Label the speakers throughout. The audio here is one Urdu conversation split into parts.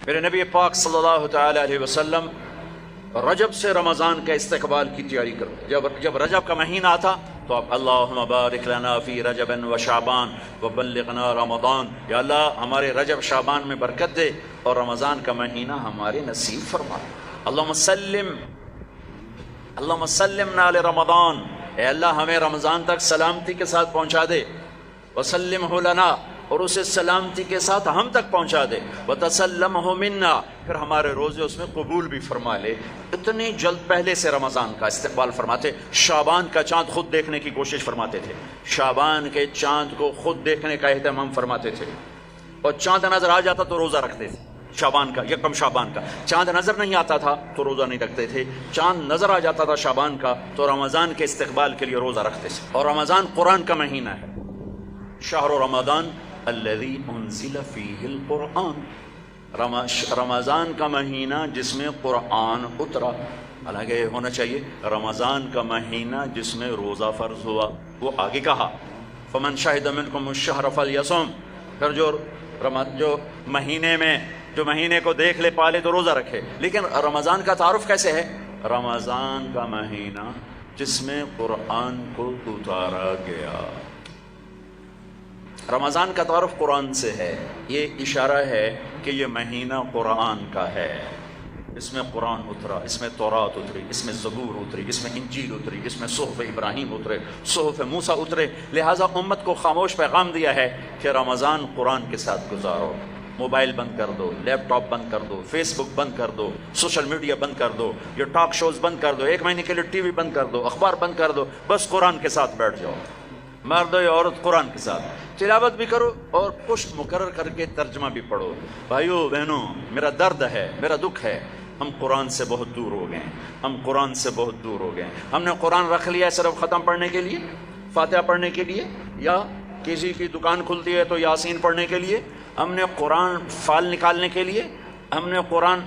Speaker 1: میرے نبی پاک صلی اللہ تعالی علیہ وسلم رجب سے رمضان کا استقبال کی تیاری کرو. جب رجب کا مہینہ آتا تو آپ اللہم بارک لنا فی رجب و شعبان وبلغنا رمضان، یا اللہ ہمارے رجب شعبان میں برکت دے اور رمضان کا مہینہ ہمارے نصیب فرما. اللہم سلمنا لرمضان، اے اللہ ہمیں رمضان تک سلامتی کے ساتھ پہنچا دے. وسلمہ لنا، اور اسے سلامتی کے ساتھ ہم تک پہنچا دے. وتسلمہ منا، پھر ہمارے روزے اس میں قبول بھی فرما لے. اتنی جلد پہلے سے رمضان کا استقبال فرماتے. شعبان کا چاند خود دیکھنے کی کوشش فرماتے تھے، شعبان کے چاند کو خود دیکھنے کا اہتمام فرماتے تھے. اور چاند نظر آ جاتا تو روزہ رکھتے تھے. شعبان کا، یکم شعبان کا چاند نظر نہیں آتا تھا تو روزہ نہیں رکھتے تھے. چاند نظر آ جاتا تھا شعبان کا تو رمضان کے استقبال کے لیے روزہ رکھتے تھے. اور رمضان قرآن کا مہینہ ہے. شہر رمضان الذی انزل فیہ القرآن، رمضان کا مہینہ جس میں قرآن اترا. حالانکہ ہونا چاہیے رمضان کا مہینہ جس میں روزہ فرض ہوا. وہ آگے کہا فمن شہد منکم الشہر فلیصم، پھر جو مہینے کو دیکھ لے پالے تو روزہ رکھے. لیکن رمضان کا تعارف کیسے ہے؟ رمضان کا مہینہ جس میں قرآن کو اتارا گیا. رمضان کا تعارف قرآن سے ہے. یہ اشارہ ہے کہ یہ مہینہ قرآن کا ہے. اس میں قرآن اترا، اس میں تورات اتری، اس میں زبور اتری، اس میں انجیل اتری، اس میں صحف ابراہیم اترے، صحف موسیٰ اترے. لہٰذا امت کو خاموش پیغام دیا ہے کہ رمضان قرآن کے ساتھ گزارو. موبائل بند کر دو، لیپ ٹاپ بند کر دو، فیس بک بند کر دو، سوشل میڈیا بند کر دو، یہ ٹاک شوز بند کر دو، 1 مہینے کے لیے ٹی وی بند کر دو، اخبار بند کر دو. بس قرآن کے ساتھ بیٹھ جاؤ. مرد یا عورت قرآن کے ساتھ تلاوت بھی کرو اور پشت مقرر کر کے ترجمہ بھی پڑھو. بھائیو بہنوں، میرا درد ہے، میرا دکھ ہے، ہم قرآن سے بہت دور ہو گئے. ہم قرآن سے بہت دور ہو گئے. ہم نے قرآن رکھ لیا ہے صرف ختم پڑھنے کے لیے، فاتحہ پڑھنے کے لیے، یا کسی کی دکان کھلتی ہے تو یاسین پڑھنے کے لیے. ہم نے قرآن فال نکالنے کے لیے، ہم نے قرآن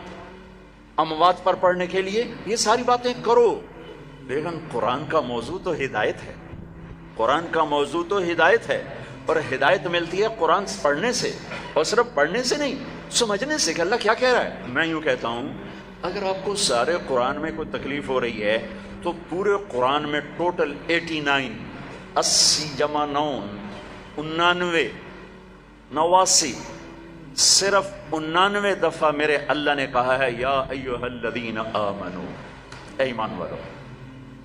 Speaker 1: اموات پر پڑھنے کے لیے. یہ ساری باتیں کرو، لیکن قرآن کا موضوع تو ہدایت ہے. قرآن کا موضوع تو ہدایت ہے، اور ہدایت ملتی ہے قرآن پڑھنے سے. اور صرف پڑھنے سے نہیں، سمجھنے سے کہ اللہ کیا کہہ رہا ہے. میں یوں کہتا ہوں، اگر آپ کو سارے قرآن میں کوئی تکلیف ہو رہی ہے تو پورے قرآن میں ٹوٹل 89 80 جمع 9 99 89 صرف 99 دفعہ میرے اللہ نے کہا ہے یا ایھا الذین آمنو، اے ایمان والو.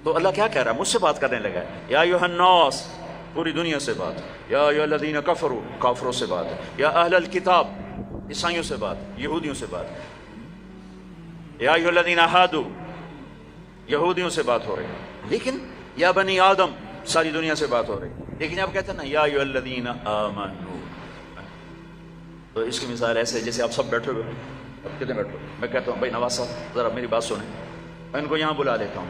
Speaker 1: تو اللہ کیا کہہ رہا ہے؟ مجھ سے بات کرنے لگا ہے. یا ایھا الناس، پوری دنیا سے بات. یا ایھا الذین کفروا، کافروں سے بات. یا اہل الکتاب، عیسائیوں سے بات، یہودیوں سے بات. یا ایھا الذین ہادوا، یہودیوں سے بات ہو رہی ہے. لیکن یا بنی آدم، ساری دنیا سے بات ہو رہی ہے. لیکن اب کہتے ہیں نا یا ایھا الذین آمنوا. تو اس کی مثال ایسے جیسے آپ سب بیٹھے ہوئے. اب کتنے بیٹھے؟ میں کہتا ہوں بھائی نواز صاحب ذرا میری بات سنیں. میں ان کو یہاں بلا لیتا ہوں،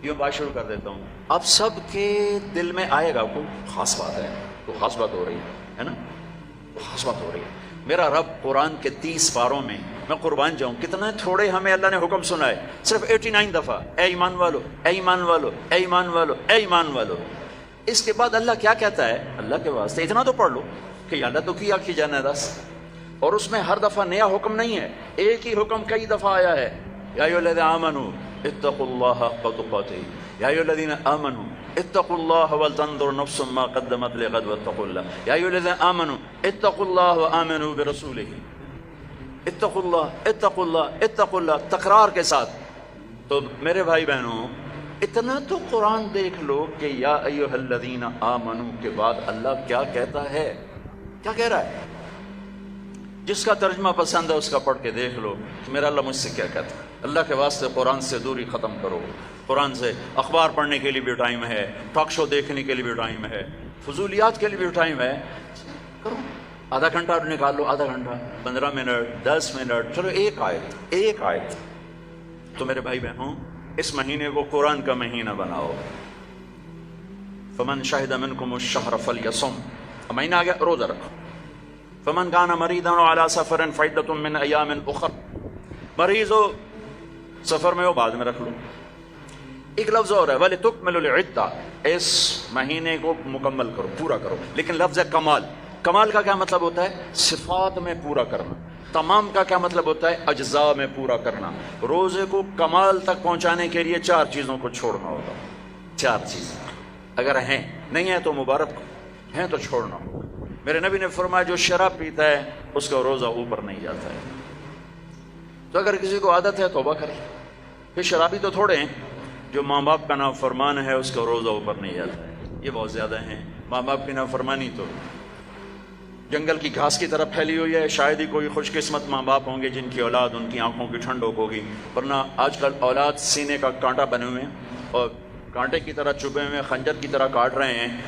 Speaker 1: یوں بات شروع کر دیتا ہوں. اب سب کے دل میں آئے گا کوئی خاص بات ہے، کوئی خاص بات ہو رہی ہے نا، خاص بات ہو رہی ہے. میرا رب قرآن کے 30 پاروں میں، میں قربان جاؤں کتنا تھوڑے ہمیں اللہ نے حکم سنا ہے. صرف 89 دفعہ اے ایمان والو، اے ایمان والو، اے ایمان والو، اے ایمان والو. اس کے بعد اللہ کیا کہتا ہے؟ اللہ کے واسطے اتنا تو پڑھ لو کہ اللہ تو کیا کی جانا ہے بس. اور اس میں ہر دفعہ نیا حکم نہیں ہے، ایک ہی حکم کئی دفعہ آیا ہے. یا ایھا الذین آمنوا اتقوا اللہ حق تقاتہ، یا ایھا الذین آمنوا اتقوا اللہ ولتنظر نفس ما قدمت لغد واتقوا اللہ. یا ایھا الذین آمنوا اتقوا اللہ وآمنوا برسولہ. اتقوا اللہ، اتقوا اللہ، اتقوا اللہ، تکرار کے ساتھ. تو میرے بھائی بہنوں، اتنا تو قرآن دیکھ لو کہ یا ایھا الذین آمنوا کے بعد اللہ کیا کہتا ہے، کیا کہہ رہا ہے. جس کا ترجمہ پسند ہے اس کا پڑھ کے دیکھ لو کہ میرا اللہ مجھ سے کیا کہتا ہے. اللہ کے واسطے قرآن سے دوری ختم کرو. قرآن سے اخبار پڑھنے کے لیے بھی ٹائم ہے، ٹاک شو دیکھنے کے لیے بھی ٹائم ہے، فضولیات کے لیے بھی ٹائم ہے. کرو، آدھا گھنٹہ نکال لو، آدھا گھنٹہ، 15 منٹ، 10 منٹ، چلو ایک آیت. تو میرے بھائی بہنوں، اس مہینے کو قرآن کا مہینہ بناؤ. فمن شہد منکم الشہر فلیصم، مہینہ آ گیا، روزہ رکھو. فمن کان مریضا علی سفر فعدۃ من ایام اخر، مریض ہو سفر میں ہو بعد میں رکھ لو. ایک لفظ اور ہے وَلِتُكْمِلُ الْعِدَّةَ، اس مہینے کو مکمل کرو، پورا کرو. لیکن لفظ ہے کمال. کمال کا کیا مطلب ہوتا ہے؟ صفات میں پورا کرنا. تمام کا کیا مطلب ہوتا ہے؟ اجزاء میں پورا کرنا. روزے کو کمال تک پہنچانے کے لیے 4 چیزوں کو چھوڑنا ہوگا. 4 چیزیں اگر ہیں، نہیں ہیں تو مبارک، ہیں تو چھوڑنا ہوگا. میرے نبی نے فرمایا جو شراب پیتا ہے اس کا روزہ اوپر نہیں جاتا ہے. تو اگر کسی کو عادت ہے توبہ کرے. پھر شرابی تو تھوڑے ہیں، جو ماں باپ کا نافرمان ہے اس کا روزہ اوپر نہیں جاتا ہے، یہ بہت زیادہ ہیں. ماں باپ کی نافرمانی تو جنگل کی گھاس کی طرح پھیلی ہوئی ہے. شاید ہی کوئی خوش قسمت ماں باپ ہوں گے جن کی اولاد ان کی آنکھوں کی ٹھنڈک ہوگی، ورنہ آج کل اولاد سینے کا کانٹا بنے ہوئے ہیں اور کانٹے کی طرح چبھے ہوئے خنجر کی طرح کاٹ رہے ہیں.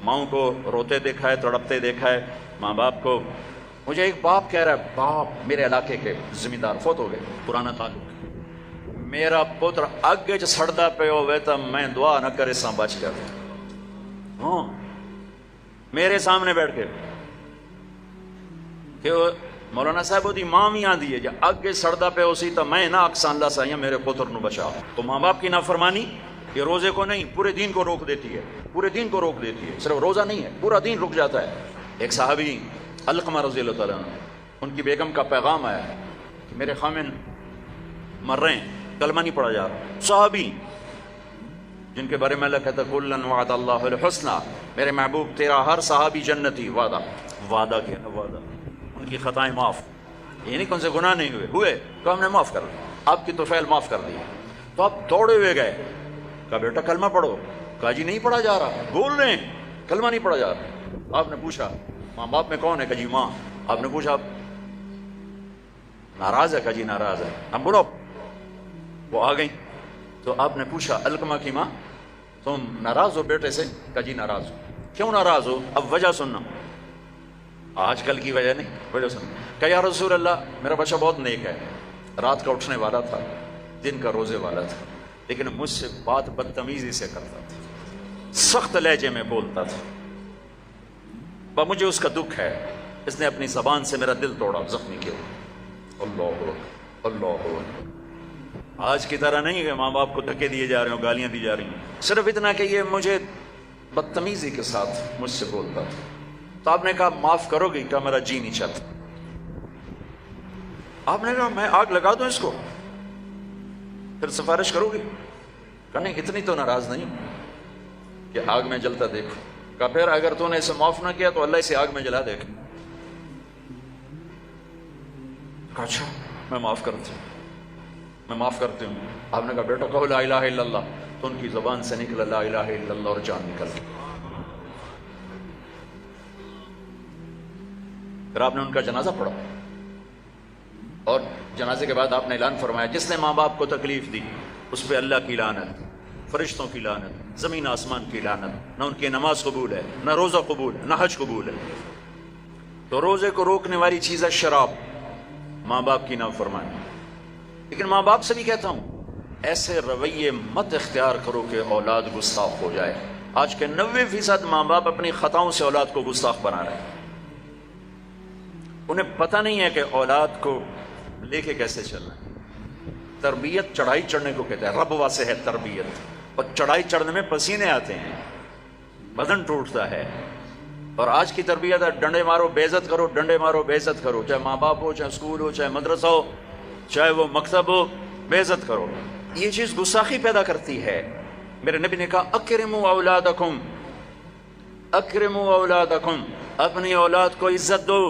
Speaker 1: ماؤں کو روتے دیکھا ہے، تڑپتے دیکھا ہے، ماں باپ کو. مجھے ایک باپ کہہ رہا ہے، باپ میرے علاقے کے ذمہ دار فوت ہو گئے، پرانا تعلق، میرا پتر اگے سڑدا پہ ہوئے تو میں دعا نہ کرے سا بچ کر. ہاں میرے سامنے بیٹھ کے کہ مولانا صاحب وہ دی ماں بھی آندی ہے جا اگے سڑدا پہ اسی تو میں نہ اکسان اللہ سا میرے پتر نو بچا. تو ماں باپ کی نافرمانی یہ روزے کو نہیں پورے دین کو روک دیتی ہے، پورے دین کو روک دیتی ہے. صرف روزہ نہیں ہے، پورا دین رک جاتا ہے. ایک صحابی علقمہ رضی اللہ تعالیٰ عنہ، ان کی بیگم کا پیغام آیا ہے کہ میرے خامن مر رہے ہیں، کلمہ نہیں پڑھا جا رہا. صحابی جن کے بارے میں اللہ کہتا ہے کلن وعد اللہ الحسنى، میرے محبوب تیرا ہر صحابی جنتی. وعدہ، وعدہ کیا ہے؟ وعدہ. ان کی خطائیں معاف، یہ نہیں کون سے گناہ نہیں ہوئے تو ہم نے معاف کر دیا، آپ کی توفیل معاف کر دی. تو آپ دوڑے ہوئے گئے، کہا بیٹا کلمہ پڑھو. کہا جی نہیں پڑھا جا رہا، بول رہے ہیں کلمہ نہیں پڑھا جا رہا. آپ نے پوچھا ماں باپ میں کون ہے؟ کہا جی ماں. آپ نے پوچھا ناراض ہے؟ کہا جی ناراض ہے. اب بڑھو. وہ آ گئی تو آپ نے پوچھا علقمہ کی ماں تم ناراض ہو بیٹے سے؟ کہا جی ناراض ہو. کیوں ناراض ہو؟ اب وجہ سننا، آج کل کی وجہ نہیں، وجہ سننا. کہا یا رسول اللہ میرا بچہ بہت نیک ہے، رات کا اٹھنے والا تھا، دن کا روزے والا تھا، لیکن مجھ سے بات بدتمیزی سے کرتا تھا، سخت لہجے میں بولتا تھا. مجھے اس کا دکھ ہے، اس نے اپنی زبان سے میرا دل توڑا، زخمی کیا. اللہ اللہ. آج کی طرح نہیں کہ ماں باپ کو دھکے دیے جا رہے ہوں، گالیاں دی جا رہی ہیں، صرف اتنا کہ یہ مجھے بدتمیزی کے ساتھ مجھ سے بولتا تھا. تو آپ نے کہا معاف کرو گی؟ کہا میرا جی نہیں چاہتا. آپ نے کہا میں آگ لگا دوں اس کو، پھر سفارش کرو گی؟ کہا نہیں اتنی تو ناراض نہیں کہ آگ میں جلتا دیکھو. کہا پھر اگر تو نے اسے معاف نہ کیا تو اللہ اسے آگ میں جلا دے گا. کہا اچھا میں معاف کرتی ہوں، میں معاف کرتی ہوں. آپ نے کہا بیٹا کہو لا الہ الا اللہ. تو ان کی زبان سے نکلا لا الہ الا اللہ اور جان نکل گئی. پھر آپ نے ان کا جنازہ پڑھا اور جنازے کے بعد آپ نے اعلان فرمایا جس نے ماں باپ کو تکلیف دی اس پہ اللہ کی لعنت، فرشتوں کی لعنت، زمین آسمان کی لعنت. نہ ان کی نماز قبول ہے، نہ روزہ قبول ہے، نہ حج قبول ہے. تو روزے کو روکنے والی چیز ہے شراب، ماں باپ کی نافرمانی. لیکن ماں باپ سے بھی کہتا ہوں ایسے رویے مت اختیار کرو کہ اولاد گستاخ ہو جائے. آج کے 90% ماں باپ اپنی خطاؤں سے اولاد کو گستاخ بنا رہے ہیں. انہیں پتہ نہیں ہے کہ اولاد کو لے کے کیسے چلنا ہے. تربیت چڑھائی چڑھنے کو کہتے ہیں، رب واسے ہے تربیت. اور چڑھائی چڑھنے میں پسینے آتے ہیں، بدن ٹوٹتا ہے. اور آج کی تربیت ہے ڈنڈے مارو بے عزت کرو، ڈنڈے مارو بے عزت کرو، چاہے ماں باپ ہو، چاہے اسکول ہو، چاہے مدرسہ ہو، چاہے وہ مکتب ہو، بے عزت کرو. یہ چیز گستاخی پیدا کرتی ہے. میرے نبی نے کہا اکرموا اولادکم، اکرموا اولادکم، اپنی اولاد کو عزت دو.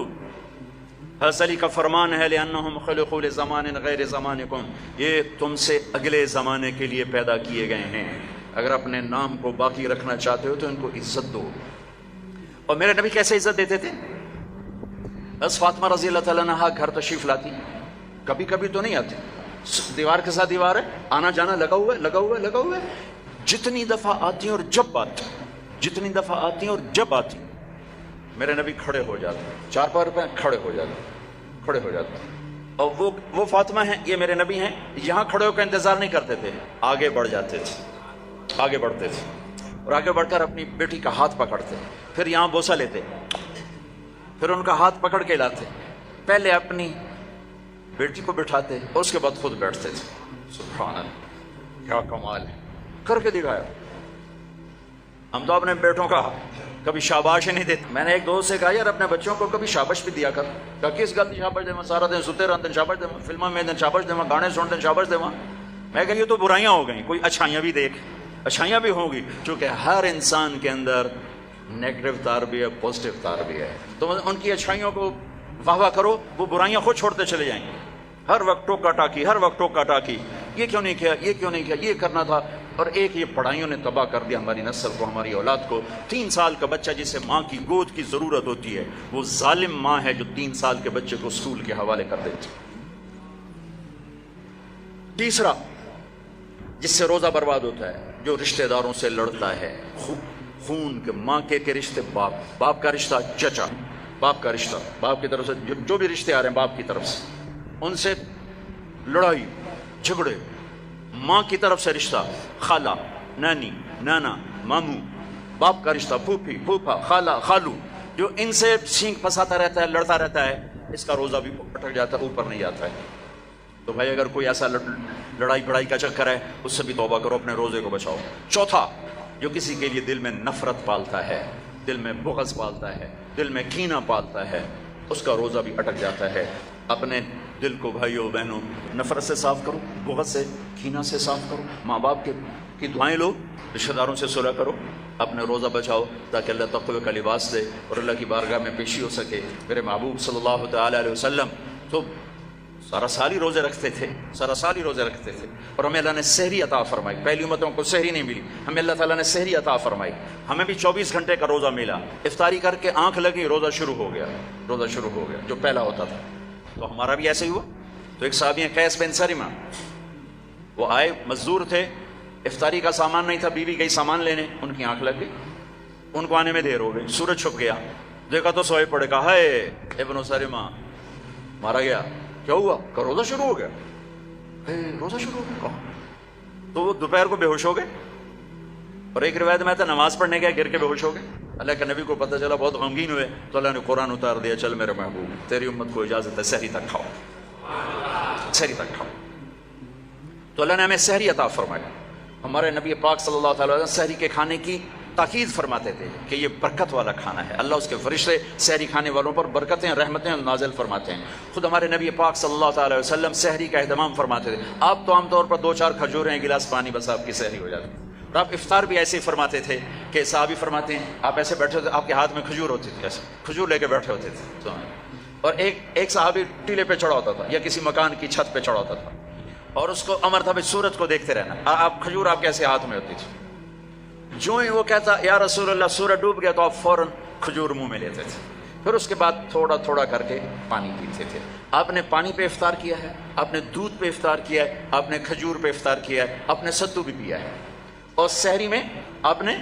Speaker 1: حضرت علی کا فرمان ہے لأنہم خلقوا لزمان غیر زمانکم، یہ تم سے اگلے زمانے کے لیے پیدا کیے گئے ہیں. اگر اپنے نام کو باقی رکھنا چاہتے ہو تو ان کو عزت دو. اور میرے نبی کیسے عزت دیتے تھے؟ بس فاطمہ رضی اللہ تعالیٰ عنہا گھر تشریف لاتی، کبھی کبھی تو نہیں آتی، دیوار کے ساتھ دیوار ہے، آنا جانا لگا ہوا ہے، لگا ہوا ہے، لگا ہوا ہے. جتنی دفعہ آتی ہیں اور جب آتی، جتنی دفعہ آتی ہیں اور جب آتی میرے نبی کھڑے ہو جاتے، چار پار پہ کھڑے ہو جاتے، کھڑے ہو جاتے. اور وہ فاطمہ ہیں، یہ میرے نبی ہیں، یہاں کھڑے ہو کر انتظار نہیں کرتے تھے، آگے بڑھ جاتے تھے، آگے بڑھتے تھے اور آگے بڑھ کر اپنی بیٹی کا ہاتھ پکڑتے، پھر یہاں بوسہ لیتے، پھر ان کا ہاتھ پکڑ کے لاتے، پہلے اپنی بیٹی کو بٹھاتے اور اس کے بعد خود بیٹھتے تھے. سبحان اللہ، کیا کمال ہے، کر کے دکھایا. ہم تو اپنے بیٹوں کا کبھی شاباش نہیں دیتے. میں نے ایک دوست سے کہا یار اپنے بچوں کو کبھی شاباش بھی دیا کر. کہ کس گل کی شاباش دے سارا دن ستے رہتے شاباش دے فلموں میں شاباش دے گانے سنتے شاباش دے. میں کہ یہ تو برائیاں ہو گئیں, کوئی اچھائیاں بھی دیکھ. اچھائیاں بھی ہوں گی, چونکہ ہر انسان کے اندر نیگیٹو تار بھی ہے, پازیٹیو تار بھی ہے. تو ان کی اچھائیوں کو واہ واہ کرو, وہ برائیاں خود چھوڑتے چلے جائیں گے. ہر وقت ٹوکا ٹاکی, ہر وقت ٹوکا ٹاکی, یہ کیوں نہیں کیا, یہ کیوں نہیں کیا, یہ کرنا تھا. اور ایک یہ پڑھائیوں نے تباہ کر دیا ہماری نسل کو, ہماری اولاد کو. 3 سال کا بچہ جسے ماں کی گود کی ضرورت ہوتی ہے, وہ ظالم ماں ہے جو 3 سال کے بچے کو اسکول کے حوالے کر دیتی. تیسرا جس سے روزہ برباد ہوتا ہے, جو رشتہ داروں سے لڑتا ہے. خون کے, ماں کے رشتے, باپ کا رشتہ, چچا باپ کا رشتہ, باپ کی طرف سے جو بھی رشتے آ رہے ہیں باپ کی طرف سے, ان سے لڑائی جھگڑے. ماں کی طرف سے رشتہ, خالہ, نانی, نانا, ماموں. باپ کا رشتہ, پھوپھی, پھوپھا, خالہ, خالو, جو ان سے سینگ پھنساتا رہتا ہے, لڑتا رہتا ہے, اس کا روزہ بھی اٹک جاتا ہے, اوپر نہیں جاتا ہے. تو بھائی اگر کوئی ایسا لڑائی بڑائی کا چکر ہے, اس سے بھی توبہ کرو, اپنے روزے کو بچاؤ. چوتھا, جو کسی کے لیے دل میں نفرت پالتا ہے, دل میں بغض پالتا ہے, دل میں کینہ پالتا ہے, اس کا روزہ بھی اٹک جاتا ہے. اپنے دل کو بھائیوں بہنوں نفرت سے صاف کرو, بغض سے, کینہ سے صاف کرو. ماں باپ کی دعائیں لو, رشتہ داروں سے صلح کرو, اپنے روزہ بچاؤ, تاکہ اللہ تقوی کا لباس دے اور اللہ کی بارگاہ میں پیشی ہو سکے. میرے محبوب صلی اللہ تعالی علیہ وسلم تو سارا سال ہی روزے رکھتے تھے, سارا سال ہی روزے رکھتے تھے. اور ہمیں اللہ نے سحری عطا فرمائی. پہلی امتوں کو سحری نہیں ملی, ہمیں اللہ تعالیٰ نے سحری عطا فرمائی. ہمیں بھی 24 گھنٹے کا روزہ ملا. افطاری کر کے آنکھ لگی, روزہ شروع ہو گیا, روزہ شروع ہو گیا, جو پہلا ہوتا تھا. تو ہمارا بھی ایسے ہی ہوا. تو ایک صحابی ہیں قیس بن سرمہ, وہ آئے, مزدور تھے, افطاری کا سامان نہیں تھا, بیوی گئی سامان لینے, ان کی آنکھ لگ گئی, ان کو آنے میں دیر ہو گئی. سورج چھپ گیا, دیکھا تو سوئے پڑے, کہا ہے ابن سرمہ مارا گیا. کیا ہوا؟ کہ روزہ شروع ہو گیا. روزہ شروع ہو گیا کہاں؟ تو وہ دوپہر کو بے ہوش ہو گئے. اور ایک روایت میں تھا نماز پڑھنے گیا, گر کے بے ہوش ہو گئے. اللہ کے نبی کو پتہ چلا, بہت غمگین ہوئے, تو اللہ نے قرآن اتار دیا, چل میرے محبوب تیری امت کو اجازت ہے سحری تک کھاؤ, سحری تک کھاؤ. تو اللہ نے ہمیں سحری عطا فرمایا. ہمارے نبی پاک صلی اللہ تعالی وسلم سحری کے کھانے کی تاکید فرماتے تھے کہ یہ برکت والا کھانا ہے. اللہ اس کے فرشتے سحری کھانے والوں پر برکتیں, رحمتیں نازل فرماتے ہیں. خود ہمارے نبی پاک صلی اللہ تعالی وسلم سحری کا اہتمام فرماتے تھے. آپ تو عام طور پر 2-4 کھجوریں, ایک گلاس پانی, بس آپ کی سحری ہو جاتی. اور آپ افطار بھی ایسے ہی فرماتے تھے کہ صحابی فرماتے ہیں آپ ایسے بیٹھے ہوتے, آپ کے ہاتھ میں کھجور ہوتی تھی, ایسے کھجور لے کے بیٹھے ہوتے تھے. اور ایک صحابی ٹیلے پہ چڑھا ہوتا تھا یا کسی مکان کی چھت پہ چڑھا ہوتا تھا, اور اس کو امر تھا بھائی سورج کو دیکھتے رہنا. آپ کھجور آپ کے ایسے ہاتھ میں ہوتی تھی. جو ہی وہ کہتا یا رسول اللہ سورج ڈوب گیا, تو آپ فوراً کھجور منہ میں لیتے تھے. پھر اس کے بعد تھوڑا تھوڑا کر کے پانی پیتے تھے. آپ نے پانی پہ افطار کیا ہے, آپ نے دودھ پہ افطار کیا ہے, آپ نے کھجور پہ افطار کیا ہے, آپ نے ستو بھی پیا ہے. اور سحری میں آپ نے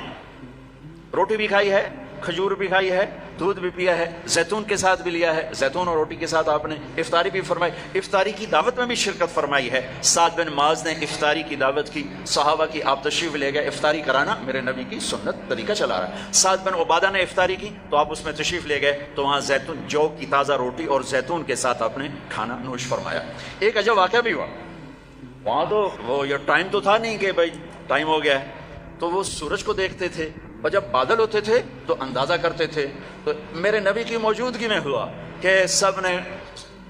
Speaker 1: روٹی بھی کھائی ہے, کھجور بھی کھائی ہے, دودھ بھی پیا ہے, زیتون کے ساتھ بھی لیا ہے, زیتون اور روٹی کے ساتھ آپ نے افطاری بھی فرمائی. افطاری کی دعوت میں بھی شرکت فرمائی ہے. سعد بن معاذ نے افطاری کی دعوت کی, صحابہ کی, آپ تشریف لے گئے. افطاری کرانا میرے نبی کی سنت, طریقہ چلا رہا ہے. سعد بن عبادہ نے افطاری کی, تو آپ اس میں تشریف لے گئے, تو وہاں زیتون, جو کی تازہ روٹی اور زیتون کے ساتھ آپ نے کھانا نوش فرمایا. ایک عجب واقعہ بھی ہوا وہاں. تو وہ یہ ٹائم تو تھا نہیں کہ بھائی ٹائم ہو گیا ہے, تو وہ سورج کو دیکھتے تھے, اور جب بادل ہوتے تھے تو اندازہ کرتے تھے. تو میرے نبی کی موجودگی میں ہوا کہ سب نے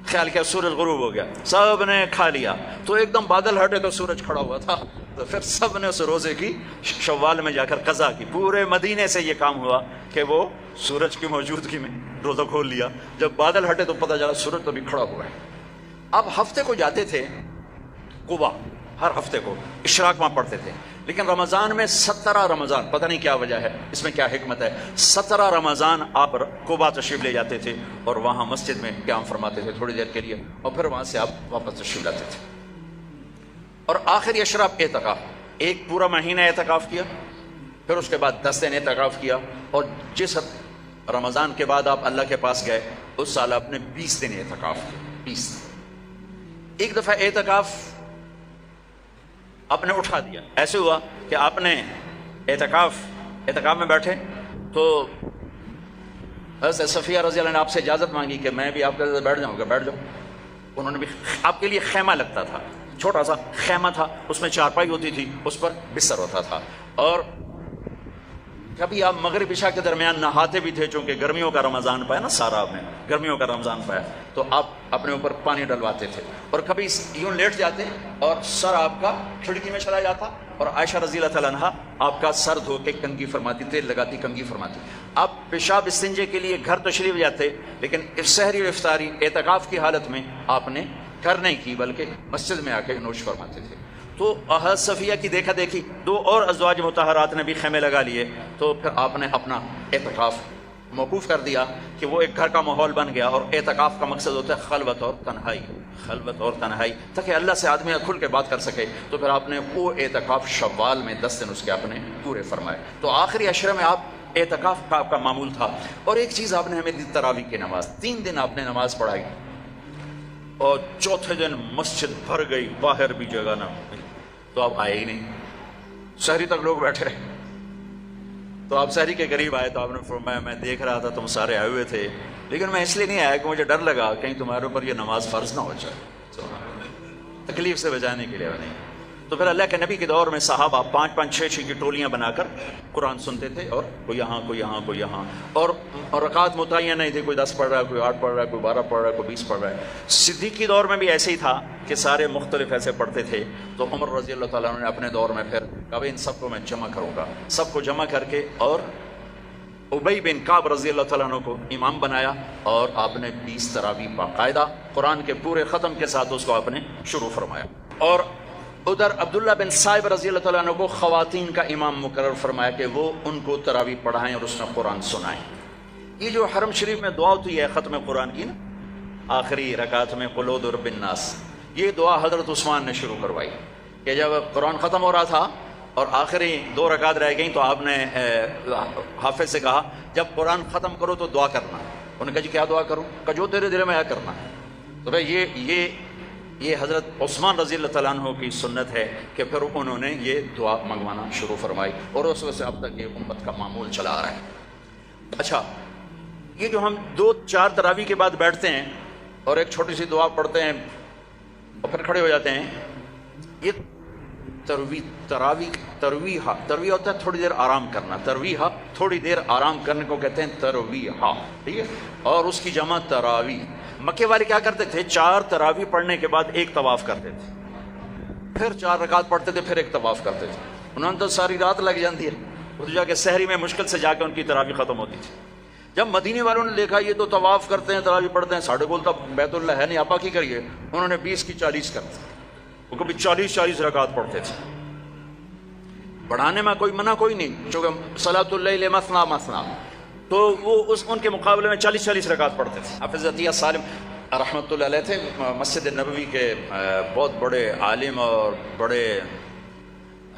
Speaker 1: خیال کیا سورج غروب ہو گیا, سب نے کھا لیا, تو ایک دم بادل ہٹے تو سورج کھڑا ہوا تھا. تو پھر سب نے اس روزے کی شوال میں جا کر قضا کی. پورے مدینے سے یہ کام ہوا کہ وہ سورج کی موجودگی میں روزہ کھول لیا. جب بادل ہٹے تو پتہ چلا سورج تو بھی کھڑا ہوا ہے. اب ہفتے کو جاتے تھے قبا, ہر ہفتے کو اشراق وہاں پڑھتے تھے. لیکن رمضان میں 17 رمضان, پتہ نہیں کیا وجہ ہے, اس میں کیا حکمت ہے, 17 رمضان آپ قبا تشریف لے جاتے تھے اور وہاں مسجد میں قیام فرماتے تھے تھوڑی دیر کے لیے, اور پھر وہاں سے آپ واپس تشریف لاتے تھے. اور آخری اشراف اعتکاف, ایک پورا مہینہ اعتکاف کیا, پھر اس کے بعد 10 دن اعتکاف کیا. اور جس رمضان کے بعد آپ اللہ کے پاس گئے, اس سال آپ نے 20 دن اعتکاف کیا. 20 ایک دفعہ اعتکاف آپ نے اٹھا دیا. ایسے ہوا کہ آپ نے اعتکاف میں بیٹھے تو حضرت صفیہ رضی اللہ عنہ نے آپ سے اجازت مانگی کہ میں بھی آپ کے ساتھ بیٹھ جاؤں گا. بیٹھ جاؤ. انہوں نے بھی, آپ کے لیے خیمہ لگتا تھا, چھوٹا سا خیمہ تھا, اس میں چارپائی ہوتی تھی, اس پر بستر ہوتا تھا, اور کبھی آپ مغرب عشاء کے درمیان نہاتے بھی تھے، چونکہ گرمیوں کا رمضان پایا نا سارا آپ نے، گرمیوں کا رمضان پایا، تو آپ اپنے اوپر پانی ڈلواتے تھے، اور کبھی یوں لیٹ جاتے اور سر آپ کا کھڑکی میں چلا جاتا، اور عائشہ رضی اللہ تعالیٰ عنہا آپ کا سر دھو کے کنگھی فرماتی، تیل لگاتی کنگھی فرماتی۔ آپ پیشاب استنجے کے لیے گھر تشریف جاتے، لیکن سحری اور افطاری اعتکاف کی حالت میں آپ نے گھر نہیں کی، بلکہ مسجد میں آ کے نوش فرماتے تھے۔ تو حضرت صفیہ کی دیکھا دیکھی دو اور ازواج مطہرات نے بھی خیمے لگا لیے، تو پھر آپ نے اپنا اعتکاف موقوف کر دیا کہ وہ ایک گھر کا ماحول بن گیا، اور اعتکاف کا مقصد ہوتا ہے خلوت اور تنہائی، خلوت اور تنہائی، تاکہ اللہ سے آدمی کھل کے بات کر سکے۔ تو پھر آپ نے وہ اعتکاف شوال میں 10 دن اس کے آپ نے پورے فرمائے۔ تو آخری عشرے میں آپ اعتکاف کا آپ کا معمول تھا۔ اور ایک چیز آپ نے ہمیں دی، تراویح کی نماز، 3 دن آپ نے نماز پڑھائی، اور چوتھے دن مسجد بھر گئی، باہر بھی جگہ نہ ہوئی، تو آپ آئے ہی نہیں، شہری تک لوگ بیٹھے رہے۔ تو آپ شہری کے قریب آئے تو آپ نے فرمایا میں دیکھ رہا تھا تم سارے آئے ہوئے تھے، لیکن میں اس لیے نہیں آیا کہ مجھے ڈر لگا کہیں تمہارے اوپر یہ نماز فرض نہ ہو جائے، تو تکلیف سے بچانے کے لیے نہیں۔ تو پھر اللہ کے نبی کے دور میں صحابہ 5-5 6-6 کی ٹولیاں بنا کر قرآن سنتے تھے، اور کوئی یہاں کوئی یہاں کوئی یہاں، اور رکعت متعین نہیں تھی، کوئی 10 پڑھ رہا ہے، کوئی 8 پڑھ رہا ہے، کوئی 12 پڑھ رہا ہے، کوئی 20 پڑھ رہا ہے۔ صدیق کے دور میں بھی ایسے ہی تھا کہ سارے مختلف ایسے پڑھتے تھے۔ تو عمر رضی اللہ تعالیٰ عنہ نے اپنے دور میں پھر کبھی ان سب کو میں جمع کروں گا، سب کو جمع کر کے، اور ابی بن کعب رضی اللہ تعالیٰ عنہ کو امام بنایا، اور آپ نے 20 تراویح باقاعدہ قرآن کے پورے ختم کے ساتھ اس کو آپ نے شروع فرمایا۔ اور ادھر عبداللہ بن صائب رضی اللہ تعالیٰ عنہ کو خواتین کا امام مقرر فرمایا کہ وہ ان کو تراویح پڑھائیں اور اس میں قرآن سنائیں۔ یہ جو حرم شریف میں دعا ہوتی ہے ختم قرآن کی نا، آخری رکعت میں قل اعوذ برب الناس، یہ دعا حضرت عثمان نے شروع کروائی کہ جب قرآن ختم ہو رہا تھا اور آخری 2 رکعت رہ گئیں، تو آپ نے حافظ سے کہا جب قرآن ختم کرو تو دعا کرنا۔ انہوں نے کہا جی کیا دعا کروں؟ کہ جو تیرے دل میں آیا کرنا۔ تو بھائی یہ حضرت عثمان رضی اللہ تعالیٰ عنہ کی سنت ہے کہ پھر انہوں نے یہ دعا منگوانا شروع فرمائی، اور اس وقت سے اب تک یہ امت کا معمول چلا آ رہا ہے۔ اچھا، یہ جو ہم 2-4 تراویح کے بعد بیٹھتے ہیں اور ایک چھوٹی سی دعا پڑھتے ہیں اور پھر کھڑے ہو جاتے ہیں، یہ ترویحہ ہوتا ہے تھوڑی دیر آرام کرنا، ترویحہ تھوڑی دیر آرام کرنے کو کہتے ہیں ترویحہ، ٹھیک ہے؟ اور اس کی جمع تراویح۔ مکے والے کیا کرتے تھے؟ 4 تراویح پڑھنے کے بعد 1 طواف کرتے تھے، پھر 4 رکعت پڑھتے تھے، پھر 1 طواف کرتے تھے۔ انہوں نے تو ساری رات لگ جاتی ہے، وہ تو جا کے سحری میں مشکل سے جا کے ان کی تراویح ختم ہوتی تھی۔ جب مدینے والوں نے دیکھا یہ تو طواف کرتے ہیں تراویح پڑھتے ہیں، ساڑھے کول تو بیت اللہ ہے نہیں، آپا کی کریے، انہوں نے 20 کی 40 کر دی، وہ کبھی 40 رکعت پڑھتے تھے۔ پڑھانے میں کوئی منع کوئی نہیں، چونکہ صلاۃ اللیل مثنا مثنا، تو وہ ان کے مقابلے میں 40 رکعت پڑھتے تھے۔ حافظ عطیہ سالم رحمۃ اللہ علیہ تھے، مسجد نبوی کے بہت بڑے عالم اور بڑے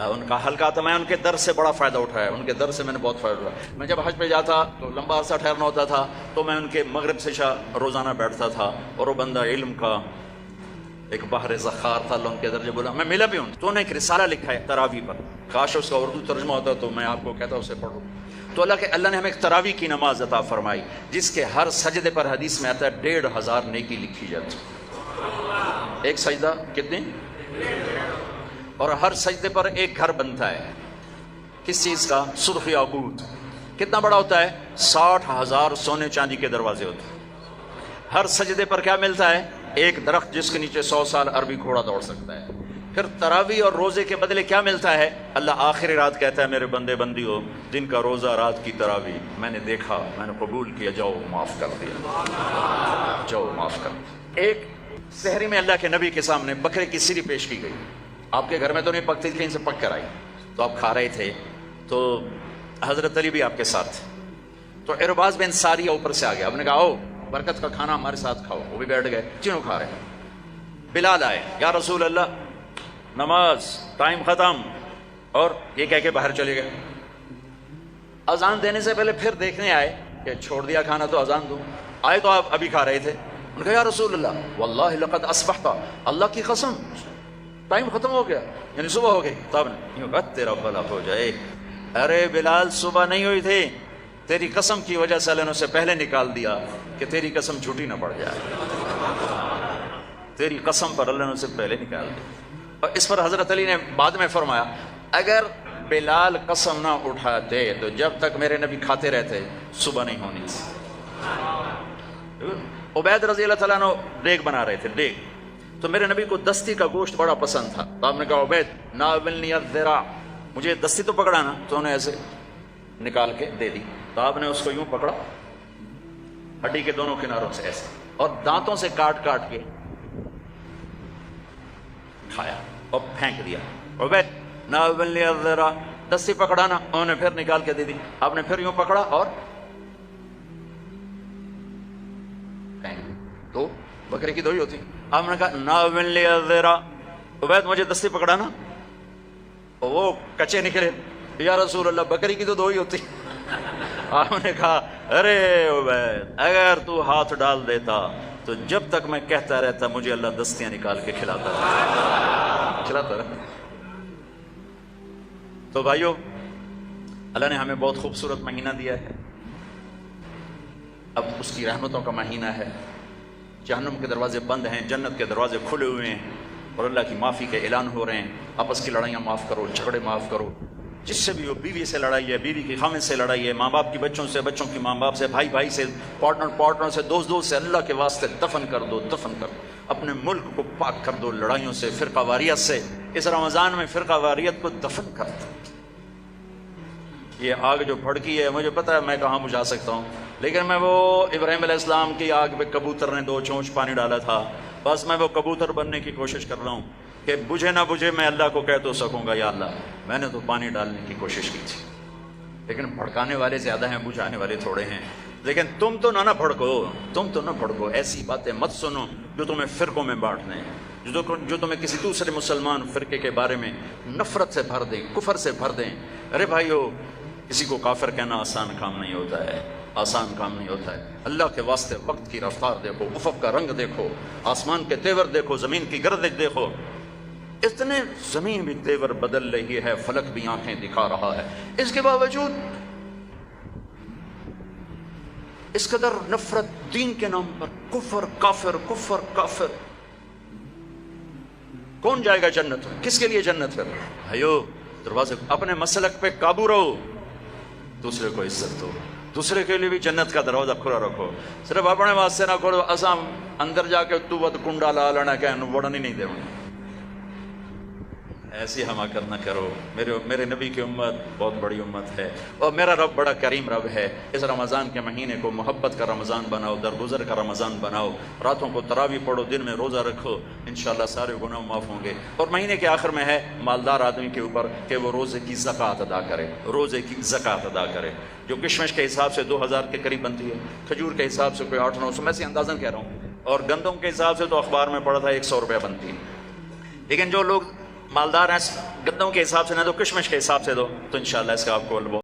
Speaker 1: ان کا حلقہ تھا۔ میں ان کے درس سے بڑا فائدہ اٹھایا، ان کے درس سے میں نے بہت فائدہ اٹھایا۔ میں جب حج پہ جاتا تو لمبا عرصہ ٹھہرنا ہوتا تھا، تو میں ان کے مغرب سے عشاء روزانہ بیٹھتا تھا، اور وہ بندہ علم کا ایک بحر ذخار تھا، اللہ ان کے درجے بولا، میں ملا بھی ہوں۔ تو انہوں نے ایک رسالہ لکھا ہے تراویح پر، کاش اس کا اردو ترجمہ ہوتا تو میں آپ کو کہتا اسے پڑھو۔ تو اللہ نے ہمیں ایک تراویح کی نماز عطا فرمائی، جس کے ہر سجدے پر حدیث میں آتا ہے 1500 نیکی لکھی جاتی۔ ایک سجدہ کتنی؟ اور ہر سجدے پر ایک گھر بنتا ہے۔ کس چیز کا؟ سرخ یاقوت۔ کتنا بڑا ہوتا ہے؟ 60,000 سونے چاندی کے دروازے ہوتے ہیں۔ ہر سجدے پر کیا ملتا ہے؟ ایک درخت جس کے نیچے 100 سال عربی گھوڑا دوڑ سکتا ہے۔ پھر تراویح اور روزے کے بدلے کیا ملتا ہے؟ اللہ آخری رات کہتا ہے میرے بندے بندیوں، دن کا روزہ رات کی تراویح میں نے دیکھا، میں نے قبول کیا، جاؤ معاف کر دیا، جاؤ معاف کر دیا۔ ایک سحری میں اللہ کے نبی کے سامنے بکرے کی سری پیش کی گئی، آپ کے گھر میں تو نہیں پکتی تھی، کہیں سے پک کر آئی، تو آپ کھا رہے تھے، تو حضرت علی بھی آپ کے ساتھ تھے۔ تو ارباز بن ساریہ اوپر سے آ گیا، آپ نے کہا آؤ برکت کا کھانا ہمارے ساتھ کھاؤ۔ وہ بھی بیٹھ گئے، تینوں کھا رہے ہیں۔ بلال آئے، یا رسول اللہ نماز ٹائم ختم، اور یہ کہہ کے باہر چلے گئے۔ اذان دینے سے پہلے پھر دیکھنے آئے کہ چھوڑ دیا کھانا تو اذان دو۔ آئے تو آپ ابھی کھا رہے تھے، انہوں نے کہا یا رسول اللہ واللہ لقد اصبحت، اللہ کی قسم ٹائم ختم ہو گیا، یعنی صبح ہو گئی۔ تو آپ نے یوں کہا تیرا بھلا ہو جائے، ارے بلال صبح نہیں ہوئی تھی، تیری قسم کی وجہ سے اللہ نے اسے پہلے نکال دیا کہ تیری قسم جھوٹی نہ پڑ جائے، تیری قسم پر اللہ نے اسے پہلے نکال دیا۔ اور اس پر حضرت علی نے بعد میں فرمایا اگر بلال قسم نہ اٹھاتے تو جب تک میرے نبی کھاتے رہتے صبح نہیں ہونی تھی۔ عبید رضی اللہ تعالیٰ عنہ دیگ بنا رہے تھے، دیگ، تو میرے نبی کو دستی کا گوشت بڑا پسند تھا، تو آپ نے کہا عبید ناولنی الذرا، مجھے دستی تو پکڑانا، تو انہیں ایسے نکال کے دے دی، تو آپ نے اس کو یوں پکڑا ہڈی کے دونوں کناروں سے ایسے، اور دانتوں سے کاٹ کاٹ کے کھایا اور پھینک دیا۔ عبید ناولنی الذرا، دستی پکڑانا، انہوں نے پھر نکال کے دے دی، آپ نے پھر یوں پکڑا اور تو بکرے کی دو ہی ہوتی، آپ نے کہا ناولنی الذرا، عبید مجھے دستی پکڑانا، وہ کچے نکلے، یا رسول اللہ بکری کی تو دو ہی ہوتی۔ آپ نے کہا ارے عبید اگر تو ہاتھ ڈال دیتا تو جب تک میں کہتا رہتا مجھے اللہ دستیاں نکال کے کھلاتا رہا۔ تو بھائیو، اللہ نے ہمیں بہت خوبصورت مہینہ دیا ہے، اب اس کی رحمتوں کا مہینہ ہے، جہنم کے دروازے بند ہیں، جنت کے دروازے کھلے ہوئے ہیں، اور اللہ کی معافی کے اعلان ہو رہے ہیں۔ آپس کی لڑائیاں معاف کرو، جھگڑے معاف کرو، جس سے بھی ہو، بیوی سے لڑائی ہے، بیوی کی خامن سے لڑائی ہے، ماں باپ کی بچوں سے، بچوں کی ماں باپ سے، بھائی بھائی سے، پارٹنر سے، دوست سے، اللہ کے واسطے دفن کر دو، دفن کر دو، اپنے ملک کو پاک کر دو لڑائیوں سے، فرقہ واریت سے۔ اس رمضان میں فرقہ واریت کو دفن کر دو۔ یہ آگ جو بھڑکی ہے، مجھے پتہ ہے میں کہاں بجھا سکتا ہوں، لیکن میں وہ ابراہیم علیہ السلام کی آگ پہ کبوتر نے 2 چونچ پانی ڈالا تھا، بس میں وہ کبوتر بننے کی کوشش کر رہا ہوں کہ بجھے نہ بجھے میں اللہ کو کہہ تو سکوں گا یا اللہ میں نے تو پانی ڈالنے کی کوشش کی تھی، لیکن بھڑکانے والے زیادہ ہیں، بجھانے والے تھوڑے ہیں۔ لیکن تم تو نہ بھڑکو، تم تو نہ بھڑکو، ایسی باتیں مت سنو جو تمہیں فرقوں میں بانٹ دیں، جو تمہیں کسی دوسرے مسلمان فرقے کے بارے میں نفرت سے بھر دیں، کفر سے بھر دیں۔ ارے بھائیو، کسی کو کافر کہنا آسان کام نہیں ہوتا ہے، آسان کام نہیں ہوتا ہے۔ اللہ کے واسطے وقت کی رفتار دیکھو، افق کا رنگ دیکھو، آسمان کے تیور دیکھو، زمین کی گردش دیکھو، اتنے زمین بھی تیور بدل رہی ہے، فلک بھی آنکھیں دکھا رہا ہے، اس کے باوجود اس قدر نفرت دین کے نام پر، کفر کافر۔ کون جائے گا جنت؟ کس کے لیے جنت ہے؟ بھائیو، دروازے اپنے مسلک پہ قابو رہو، دوسرے کو عزت دو، دوسرے کے لیے بھی جنت کا دروازہ کھلا رکھو، صرف اپنے واسطے نہ کھولو، اسام اندر جا کے تو ود کنڈا لا لینا کہ وڑنی نہیں دے، ایسی حماقت نہ کرو۔ میرے نبی کی امت بہت بڑی امت ہے، اور میرا رب بڑا کریم رب ہے۔ اس رمضان کے مہینے کو محبت کا رمضان بناؤ، درگزر کا رمضان بناؤ، راتوں کو تراویح پڑھو، دن میں روزہ رکھو، انشاءاللہ سارے گناہ معاف ہوں گے۔ اور مہینے کے آخر میں ہے مالدار آدمی کے اوپر کہ وہ روزے کی زکوٰۃ ادا کرے، روزے کی زکوٰۃ ادا کرے، جو کشمش کے حساب سے 2000 کے قریب بنتی ہے، کھجور کے حساب سے کوئی 800-900، میں سے اندازاً کہہ رہا ہوں، اور گندم کے حساب سے تو اخبار میں پڑھا تھا 100 روپے بنتی ہے۔ لیکن جو لوگ مالدار ہیں، گندم کے حساب سے نہ دو، کشمش کے حساب سے دو، تو انشاءاللہ اس کا آپ کو